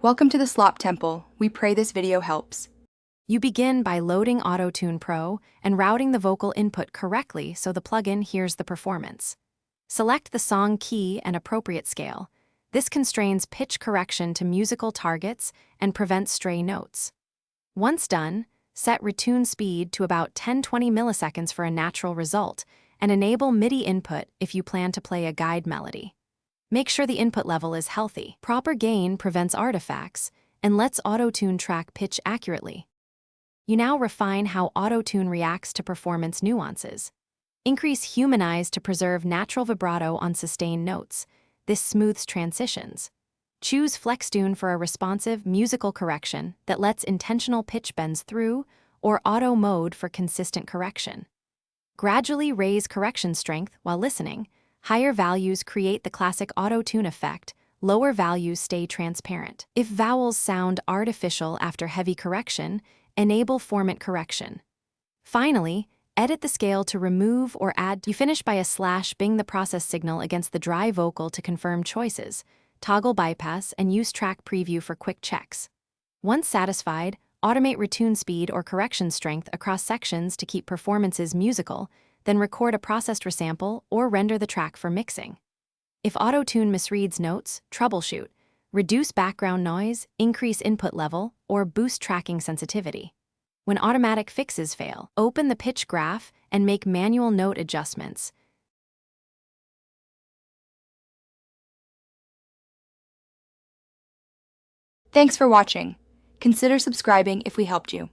Welcome to the Slop Temple. We pray this video helps. You begin by loading Auto-Tune Pro and routing the vocal input correctly so the plugin hears the performance. Select the song key and appropriate scale. This constrains pitch correction to musical targets and prevents stray notes. Once done, set retune speed to about 10-20 milliseconds for a natural result and enable MIDI input if you plan to play a guide melody. Make sure the input level is healthy. Proper gain prevents artifacts and lets Auto-Tune track pitch accurately. You now refine how Auto-Tune reacts to performance nuances. Increase humanize to preserve natural vibrato on sustained notes. This smooths transitions. Choose FlexTune for a responsive musical correction that lets intentional pitch bends through, or Auto Mode for consistent correction. Gradually raise correction strength while listening. Higher values create the classic Auto-Tune effect, lower values stay transparent. If vowels sound artificial after heavy correction, enable formant correction. Finally, edit the scale to remove or add. You finish by a /bing the process signal against the dry vocal to confirm choices, toggle bypass, and use track preview for quick checks. Once satisfied, automate retune speed or correction strength across sections to keep performances musical, then record a processed resample or render the track for mixing. If Auto-Tune misreads notes, troubleshoot. Reduce background noise, increase input level, or boost tracking sensitivity. When automatic fixes fail, open the pitch graph and make manual note adjustments. Thanks for watching. Consider subscribing if we helped you.